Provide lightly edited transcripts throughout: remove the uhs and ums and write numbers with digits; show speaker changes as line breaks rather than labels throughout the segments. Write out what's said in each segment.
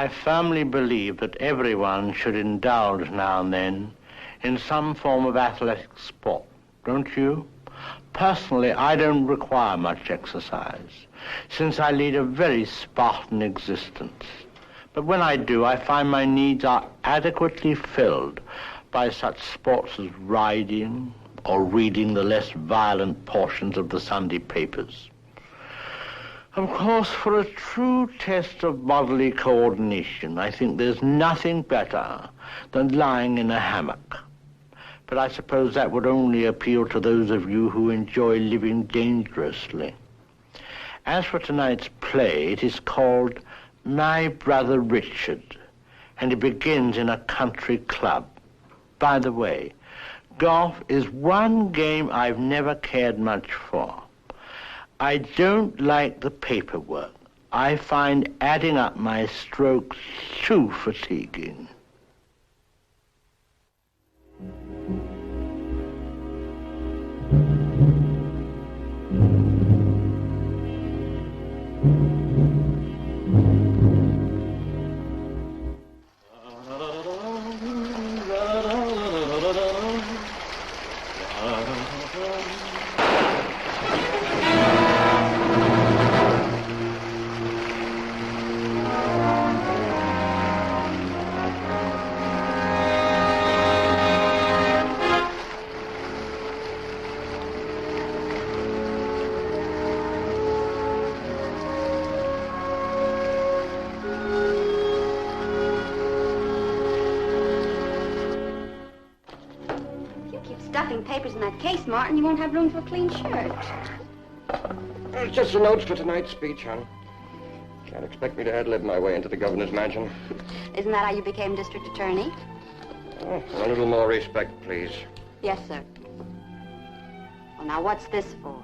I firmly believe that everyone should indulge now and then in some form of athletic sport, don't you? Personally, I don't require much exercise, since I lead a very Spartan existence. But when I do, I find my needs are adequately filled by such sports as riding or reading the less violent portions of the Sunday papers. Of course, for a true test of bodily coordination, I think there's nothing better than lying in a hammock. But I suppose that would only appeal to those of you who enjoy living dangerously. As for tonight's play, it is called My Brother Richard, and it begins in a country club. By the way, golf is one game I've never cared much for. I don't like the paperwork. I find adding up my strokes too fatiguing.
Papers in that case, Martin, you won't have room for a clean shirt.
Well, it's just the notes for tonight's speech, hon. Can't expect me to ad-lib my way into the governor's mansion.
Isn't that how you became district attorney?
Oh, a little more respect, please.
Yes, sir. Well, now, what's this for?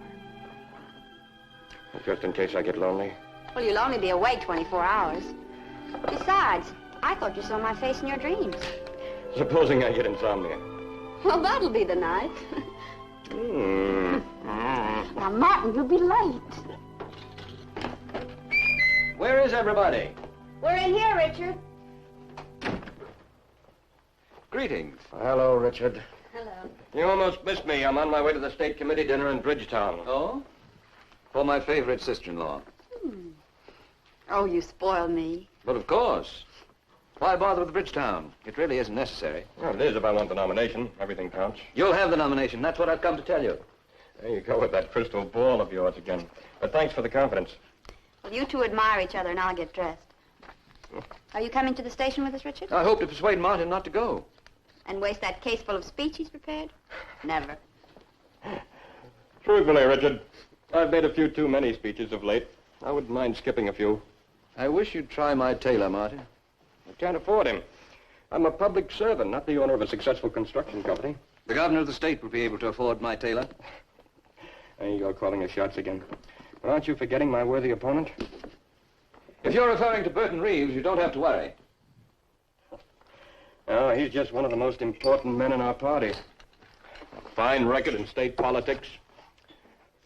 Just in case I get lonely.
Well, you'll only be awake 24 hours. Besides, I thought you saw my face in your dreams.
Supposing I get insomnia.
Well, that'll be the night. Now, Martin, you'll be late.
Where is everybody?
We're in here, Richard.
Greetings. Hello, Richard.
Hello.
You almost missed me. I'm on my way to the state committee dinner in Bridgetown.
Oh? For my favorite sister-in-law.
Oh, you spoil me.
But of course. Why bother with Bridgetown? It really isn't necessary.
Well, it is if I want the nomination. Everything counts.
You'll have the nomination. That's what I've come to tell you.
There you go with that crystal ball of yours again. But thanks for the confidence.
Well, you two admire each other, and I'll get dressed. Are you coming to the station with us, Richard?
I hope to persuade Martin not to go.
And waste that case full of speech he's prepared? Never.
Truthfully, Richard, I've made a few too many speeches of late. I wouldn't mind skipping a few.
I wish you'd try my tailor, Martin.
I can't afford him. I'm a public servant, not the owner of a successful construction company.
The governor of the state will be able to afford my tailor.
There you go, calling the shots again. But aren't you forgetting my worthy opponent?
If you're referring to Burton Reeves, you don't have to worry.
Oh, he's just one of the most important men in our party. A fine record in state politics.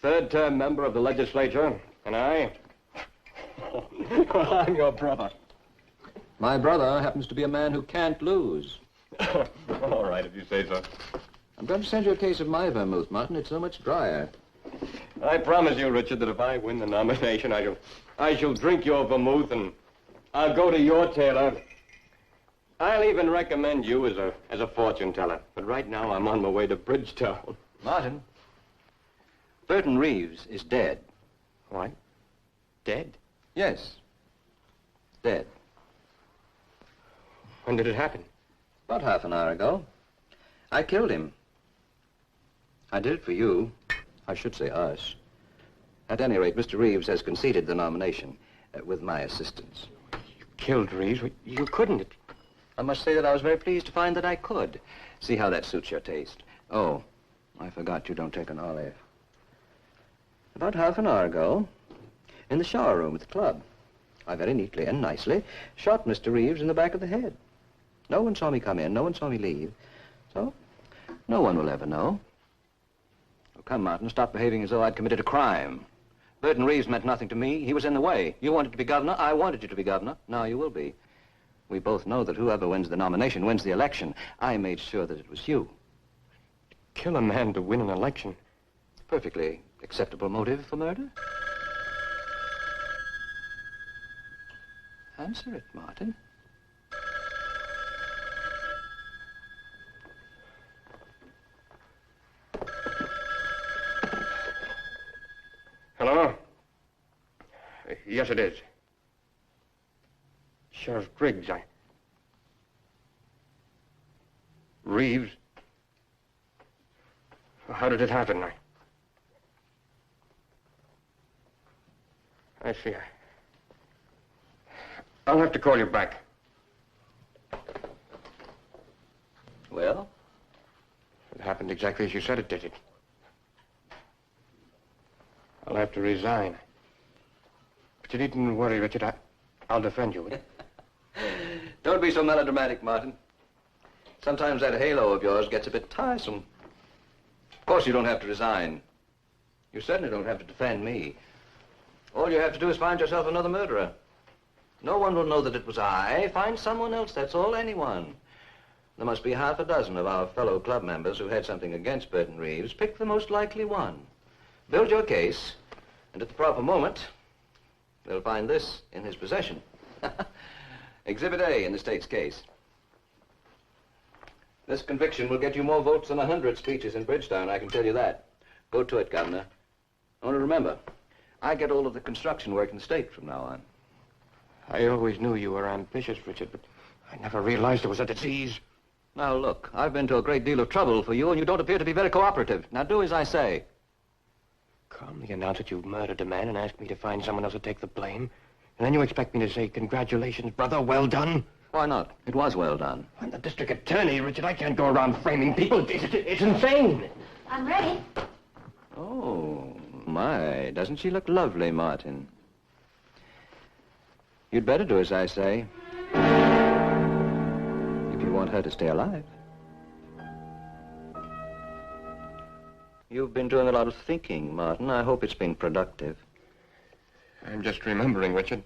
Third-term member of the legislature. And I... well, I'm your brother.
My brother happens to be a man who can't lose.
All right, if you say so.
I'm going to send you a case of my vermouth, Martin. It's so much drier.
I promise you, Richard, that if I win the nomination, I shall drink your vermouth and I'll go to your tailor. I'll even recommend you as a fortune teller. But right now, I'm on my way to Bridgetown.
Martin, Burton Reeves is dead.
What? Dead?
Yes. Dead.
When did it happen?
About half an hour ago. I killed him. I did it for you. I should say us. At any rate, Mr. Reeves has conceded the nomination with my assistance.
You killed Reeves? You couldn't.
I must say that I was very pleased to find that I could. See how that suits your taste. Oh, I forgot you don't take an olive. About half an hour ago, in the shower room at the club, I very neatly and nicely shot Mr. Reeves in the back of the head. No one saw me come in, no one saw me leave. So, no one will ever know. Oh, come, Martin, stop behaving as though I'd committed a crime. Burton Reeves meant nothing to me. He was in the way. You wanted to be governor. I wanted you to be governor. Now you will be. We both know that whoever wins the nomination wins the election. I made sure that it was you.
Kill a man to win an election?
Perfectly acceptable motive for murder. Answer it, Martin.
Hello? Yes, it is. Sheriff Griggs, Reeves? How did it happen? I see. I'll have to call you back.
Well?
It happened exactly as you said it did. I'll have to resign. But you needn't worry, Richard. I'll defend you.
Don't be so melodramatic, Martin. Sometimes that halo of yours gets a bit tiresome. Of course you don't have to resign. You certainly don't have to defend me. All you have to do is find yourself another murderer. No one will know that it was I. Find someone else, that's all, anyone. There must be half a dozen of our fellow club members who had something against Burton Reeves. Pick the most likely one. Build your case, and at the proper moment, they'll find this in his possession. Exhibit A in the state's case. This conviction will get you more votes than 100 speeches in Bridgetown, I can tell you that. Go to it, Governor. Only remember, I get all of the construction work in the state from now on.
I always knew you were ambitious, Richard, but I never realized it was a disease.
Now, look, I've been to a great deal of trouble for you, and you don't appear to be very cooperative. Now, do as I say.
Calmly announce that you've murdered a man and ask me to find someone else to take the blame. And then you expect me to say, congratulations, brother, well done?
Why not? It was well done.
I'm the district attorney, Richard. I can't go around framing people. It's insane.
I'm ready.
Oh, my. Doesn't she look lovely, Martin? You'd better do as I say. If you want her to stay alive. You've been doing a lot of thinking, Martin. I hope it's been productive.
I'm just remembering, Richard.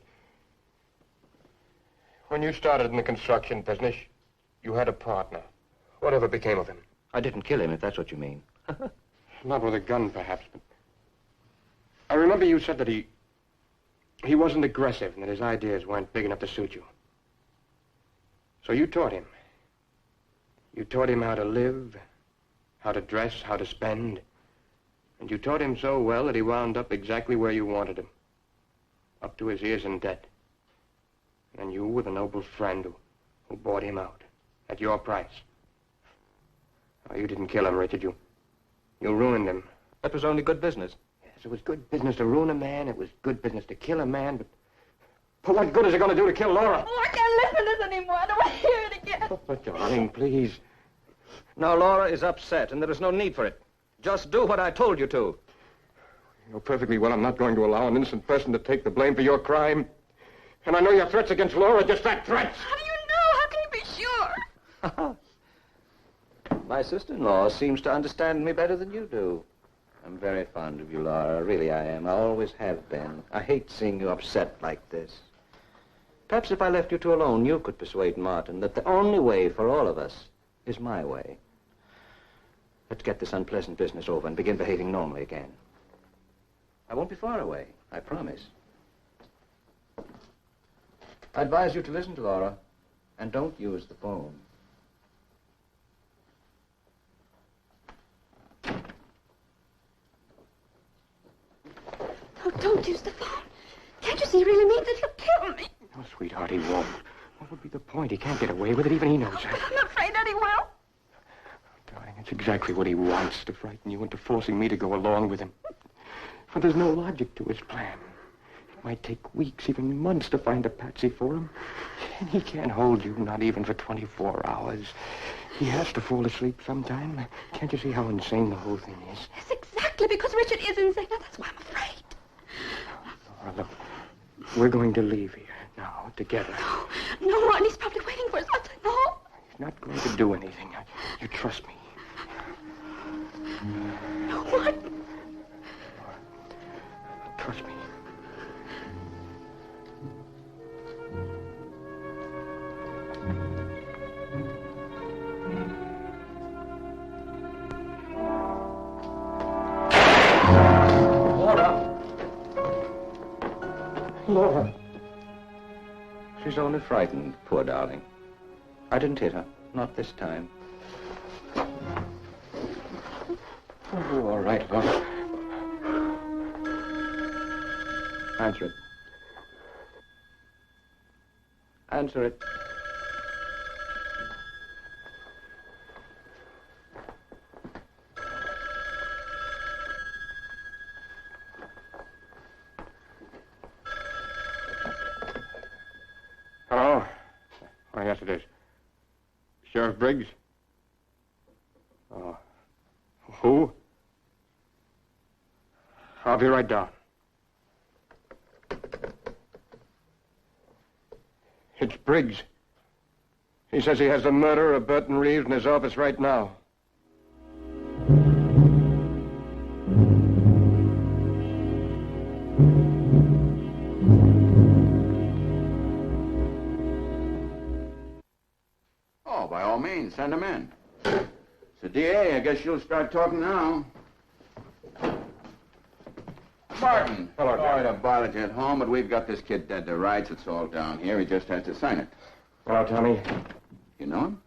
When you started in the construction business, you had a partner. Whatever became of him?
I didn't kill him, if that's what you mean.
Not with a gun, perhaps, but... I remember you said that he wasn't aggressive and that his ideas weren't big enough to suit you. So you taught him. You taught him how to live, how to dress, how to spend. And you taught him so well that he wound up exactly where you wanted him. Up to his ears in debt. And you were the noble friend who bought him out at your price. Oh, you didn't kill him, Richard. You ruined him.
That was only good business.
Yes, it was good business to ruin a man. It was good business to kill a man, but what good is it going to do to kill Laura?
Oh, I can't listen to this anymore. I don't want to hear it again.
Oh, but darling, please.
Now, Laura is upset, and there is no need for it. Just do what I told you to.
You know perfectly well I'm not going to allow an innocent person to take the blame for your crime. And I know your threats against Laura are just that, threats.
How do you know? How can you be sure?
My sister-in-law seems to understand me better than you do. I'm very fond of you, Laura. Really, I am. I always have been. I hate seeing you upset like this. Perhaps if I left you two alone, you could persuade Martin that the only way for all of us is my way. Let's get this unpleasant business over and begin behaving normally again. I won't be far away, I promise. I advise you to listen to Laura, and don't use the phone.
Oh, don't use the phone. Can't you see he really means it? He'll kill me.
Oh, sweetheart, he won't. What would be the point? He can't get away with it. Even he knows that.
I'm afraid that he will.
Darling, it's exactly what he wants, to frighten you into forcing me to go along with him. But there's no logic to his plan. It might take weeks, even months, to find a patsy for him. And he can't hold you, not even for 24 hours. He has to fall asleep sometime. Can't you see how insane the whole thing is?
Yes, exactly, because Richard is insane. Now, that's why I'm afraid.
Laura, look, we're going to leave here now, together.
No, Ron, he's probably waiting for us outside. No.
He's not going to do anything. You trust me.
No, what?
Trust me. Laura.
She's only frightened, poor darling. I didn't hit her. Not this time.
Oh, all right, Laura. Answer it. Answer it. Hello? Oh, yes, it is. Sheriff Briggs? Oh. Who? I'll be right down. It's Briggs. He says he has the murderer of Burton Reeves in his office right now.
Oh, by all means, send him in. So, DA, I guess you'll start talking now. Martin.
Hello,
Sorry to bother you at home, but we've got this kid dead to rights. It's all down here. He just has to sign it.
Hello, Tommy.
You know him?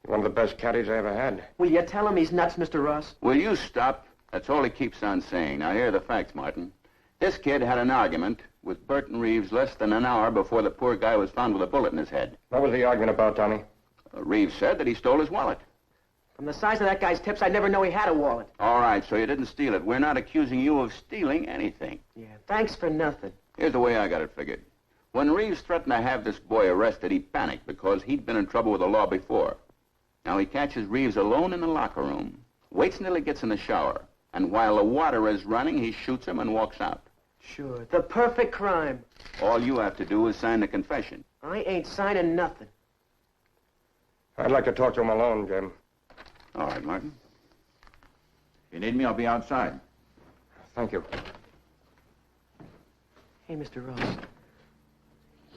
One of the best caddies I ever had.
Will you tell him he's nuts, Mr. Ross?
Will you stop? That's all he keeps on saying. Now, here are the facts, Martin. This kid had an argument with Burton Reeves less than an hour before the poor guy was found with a bullet in his head.
What was the argument about, Tommy?
Reeves said that he stole his wallet.
From the size of that guy's tips, I'd never know he had a wallet.
All right, so you didn't steal it. We're not accusing you of stealing anything.
Yeah, thanks for nothing.
Here's the way I got it figured. When Reeves threatened to have this boy arrested, he panicked because he'd been in trouble with the law before. Now he catches Reeves alone in the locker room, waits until he gets in the shower, and while the water is running, he shoots him and walks out.
Sure, the perfect crime.
All you have to do is sign the confession.
I ain't signing nothing.
I'd like to talk to him alone, Jim.
All right, Martin. If you need me, I'll be outside.
Thank you.
Hey, Mr. Ross,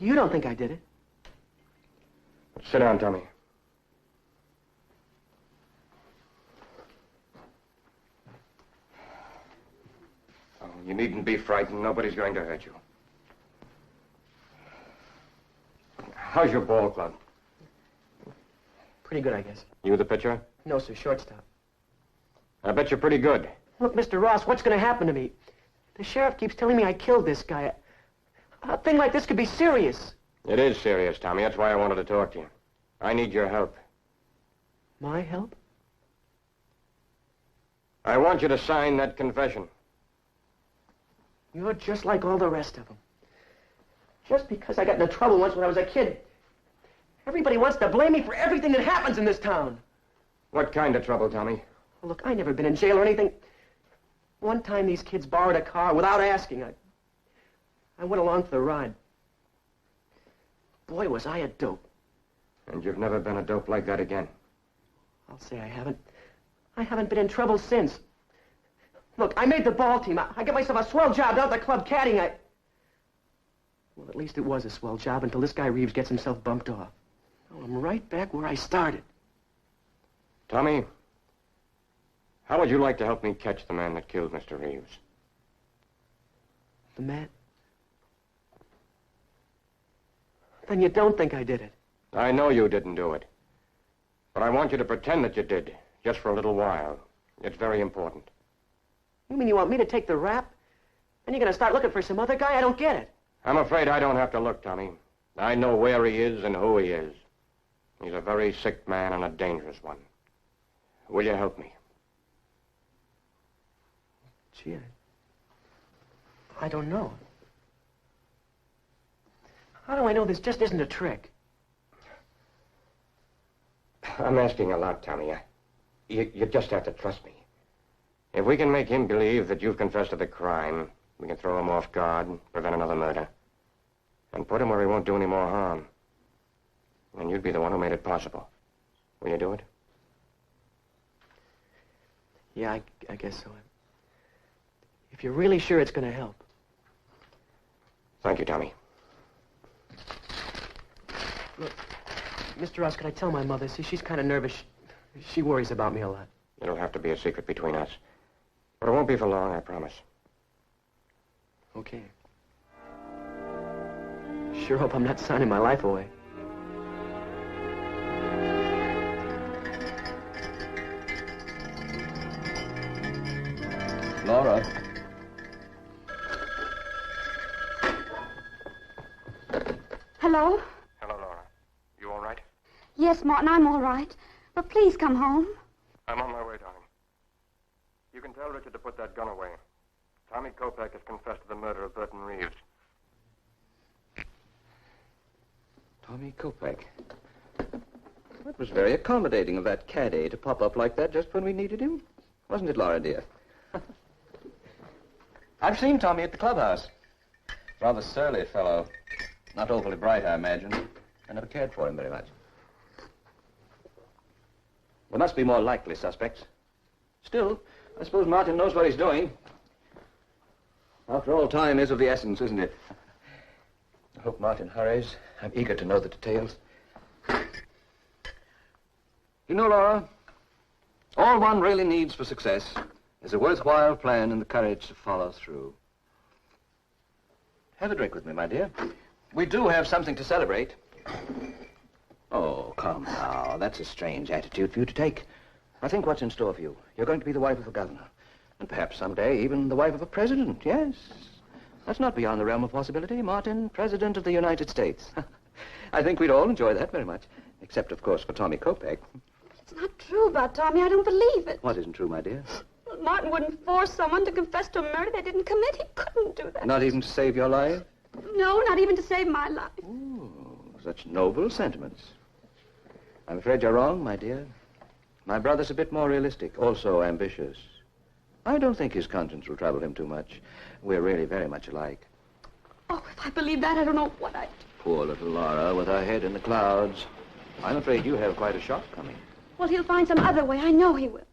you don't think I did it?
Sit down, Tommy. Oh, you needn't be frightened. Nobody's going to hurt you. How's your ball club?
Pretty good, I guess.
You the pitcher?
No, sir, shortstop.
I bet you're pretty good.
Look, Mr. Ross, what's going to happen to me? The sheriff keeps telling me I killed this guy. A thing like this could be serious.
It is serious, Tommy. That's why I wanted to talk to you. I need your help.
My help?
I want you to sign that confession.
You're just like all the rest of them. Just because I got into trouble once when I was a kid, everybody wants to blame me for everything that happens in this town.
What kind of trouble, Tommy?
Well, look, I never been in jail or anything. One time these kids borrowed a car without asking. I went along for the ride. Boy, was I a dope.
And you've never been a dope like that again.
I'll say I haven't. I haven't been in trouble since. Look, I made the ball team. I got myself a swell job down at the club caddying. Well, at least it was a swell job until this guy Reeves gets himself bumped off. Oh, I'm right back where I started.
Tommy, how would you like to help me catch the man that killed Mr. Reeves?
The man? Then you don't think I did it?
I know you didn't do it. But I want you to pretend that you did, just for a little while. It's very important.
You mean you want me to take the rap? Then you're going to start looking for some other guy? I don't get it.
I'm afraid I don't have to look, Tommy. I know where he is and who he is. He's a very sick man and a dangerous one. Will you help me?
Gee, I don't know. How do I know this just isn't a trick?
I'm asking a lot, Tommy. You just have to trust me. If we can make him believe that you've confessed to the crime, we can throw him off guard, prevent another murder, and put him where he won't do any more harm. And you'd be the one who made it possible. Will you do it?
Yeah, I guess so. If you're really sure it's going to help.
Thank you, Tommy.
Look, Mr. Ross, could I tell my mother? See, she's kind of nervous. She worries about me a lot.
It'll have to be a secret between us. But it won't be for long, I promise.
Okay. sure hope I'm not signing my life away.
Laura.
Hello?
Hello, Laura. You all right?
Yes, Martin, I'm all right. But please come home.
I'm on my way, darling. You can tell Richard to put that gun away. Tommy Kopeck has confessed to the murder of Burton Reeves.
Tommy Kopeck. That was very accommodating of that caddy to pop up like that just when we needed him. Wasn't it, Laura, dear? I've seen Tommy at the clubhouse. Rather surly fellow. Not overly bright, I imagine. I never cared for him very much. There must be more likely suspects. Still, I suppose Martin knows what he's doing. After all, time is of the essence, isn't it? I hope Martin hurries. I'm eager to know the details. You know, Laura, all one really needs for success is a worthwhile plan and the courage to follow through. Have a drink with me, my dear. We do have something to celebrate. Oh, come now. That's a strange attitude for you to take. I think what's in store for you. You're going to be the wife of a governor. And perhaps someday even the wife of a president, yes. That's not beyond the realm of possibility. Martin, President of the United States. I think we'd all enjoy that very much. Except, of course, for Tommy Kopeck.
It's not true about Tommy. I don't believe it.
What isn't true, my dear?
Well, Martin wouldn't force someone to confess to a murder they didn't commit. He couldn't do that.
Not even to save your life?
No, not even to save my life.
Oh, such noble sentiments. I'm afraid you're wrong, my dear. My brother's a bit more realistic, also ambitious. I don't think his conscience will trouble him too much. We're really very much alike.
Oh, if I believed that, I don't know what I'd do.
Poor little Laura with her head in the clouds. I'm afraid you have quite a shock coming.
Well, he'll find some other way. I know he will.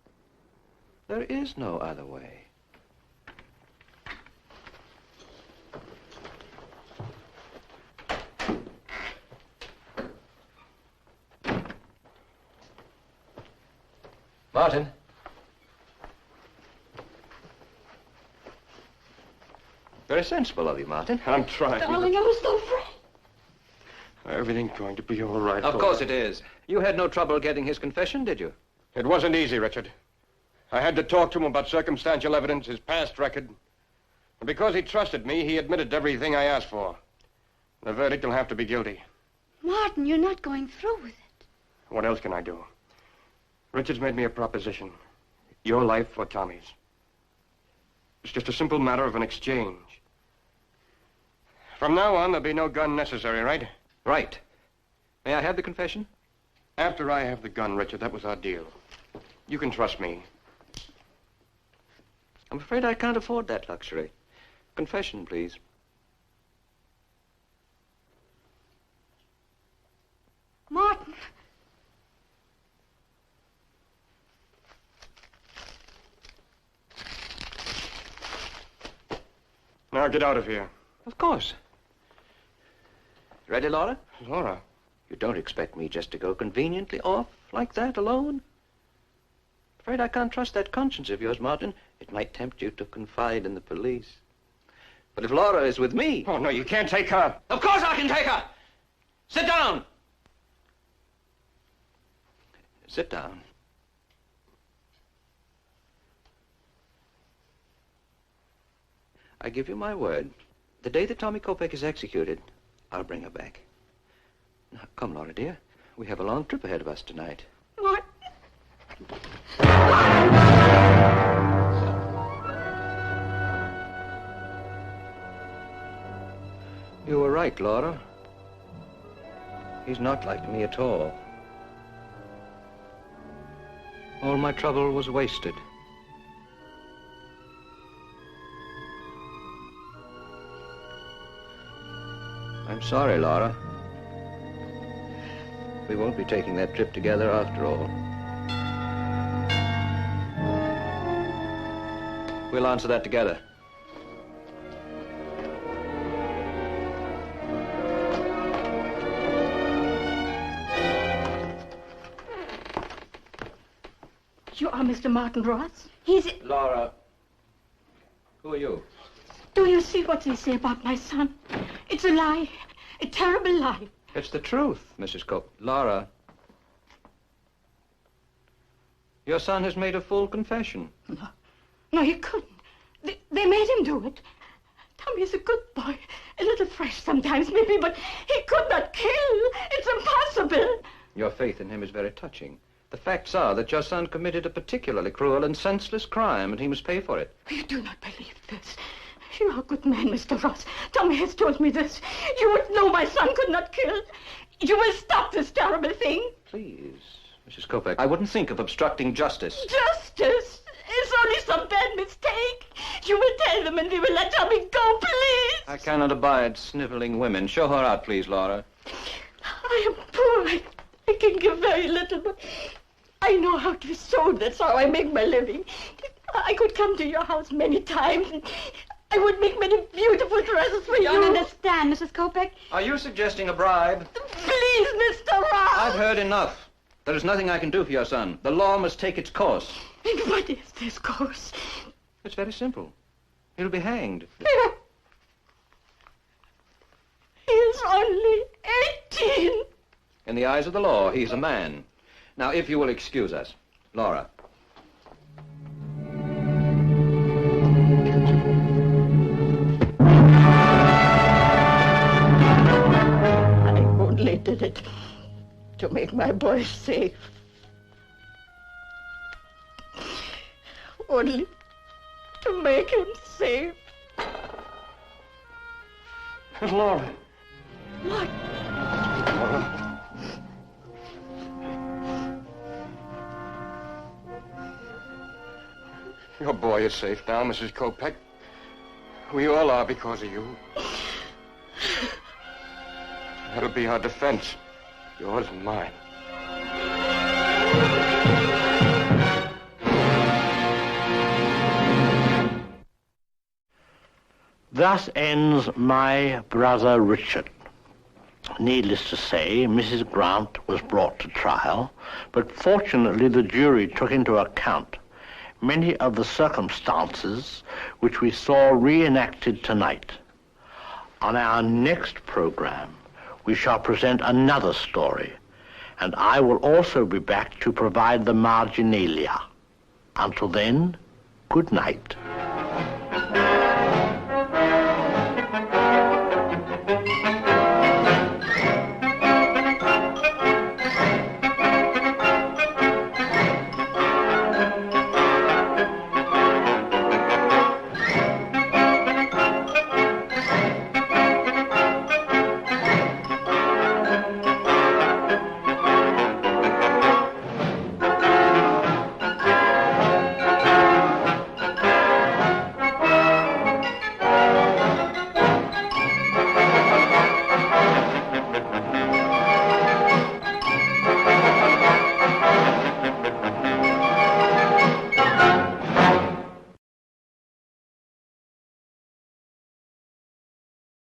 There is no other way. Martin. Very sensible of you, Martin.
I'm trying.
Darling, I was so afraid.
Everything's going to be all right.
Of course it is. You had no trouble getting his confession, did you?
It wasn't easy, Richard. I had to talk to him about circumstantial evidence, his past record. And because he trusted me, he admitted everything I asked for. The verdict will have to be guilty.
Martin, you're not going through with it.
What else can I do? Richard's made me a proposition. Your life or Tommy's. It's just a simple matter of an exchange. From now on, there'll be no gun necessary, right?
Right. May I have the confession?
After I have the gun, Richard, that was our deal. You can trust me.
I'm afraid I can't afford that luxury. Confession, please.
Martin.
Now get out of here.
Of course. Ready, Laura?
Laura?
You don't expect me just to go conveniently off like that alone? Afraid I can't trust that conscience of yours, Martin. It might tempt you to confide in the police. But if Laura is with me...
Oh, no, you can't take her.
Of course I can take her! Sit down! Sit down. I give you my word. The day that Tommy Kopeck is executed, I'll bring her back. Now, come, Laura, dear. We have a long trip ahead of us tonight.
Martin.
You were right, Laura. He's not like me at all. All my trouble was wasted. I'm sorry, Laura. We won't be taking that trip together after all. We'll answer that together.
You are Mr. Martin Ross?
He's...
Laura, who are you?
Do you see what they say about my son? It's a lie. a terrible lie.
It's the truth, Mrs. Cope. Laura. Your son has made a full confession.
No. No, he couldn't. They made him do it. Tommy is a good boy. A little fresh sometimes, maybe, but he could not kill. It's impossible.
Your faith in him is very touching. The facts are that your son committed a particularly cruel and senseless crime, and he must pay for it.
You do not believe this. You are a good man, Mr. Ross. Tommy has told me this. You would know my son could not kill. You will stop this terrible thing.
Please, Mrs. Kopek, I wouldn't think of obstructing justice.
Justice? It's only some bad mistake. You will tell them and we will let Tommy go, please.
I cannot abide sniveling women. Show her out, please, Laura.
I am poor. I can give very little, but I know how to sew. That's how I make my living. I could come to your house many times. I would make many beautiful dresses for you.
I don't understand, Mrs. Kopek.
Are you suggesting a bribe?
Please, Mr. Ross.
I've heard enough. There is nothing I can do for your son. The law must take its course.
And what is this course?
It's very simple. He'll be hanged.
He is only 18.
In the eyes of the law, he's a man. Now, if you will excuse us. Laura.
I only did it to make my boy safe. Only to make him safe.
Laura.
What?
Laura. Your boy is safe now, Mrs. Kopek. We all are because of you. That'll be our defense. Yours and mine.
Thus ends My Brother Richard. Needless to say, Mrs. Grant was brought to trial, but fortunately the jury took into account many of the circumstances which we saw reenacted tonight. On our next program, we shall present another story, and I will also be back to provide the marginalia. Until then, good night.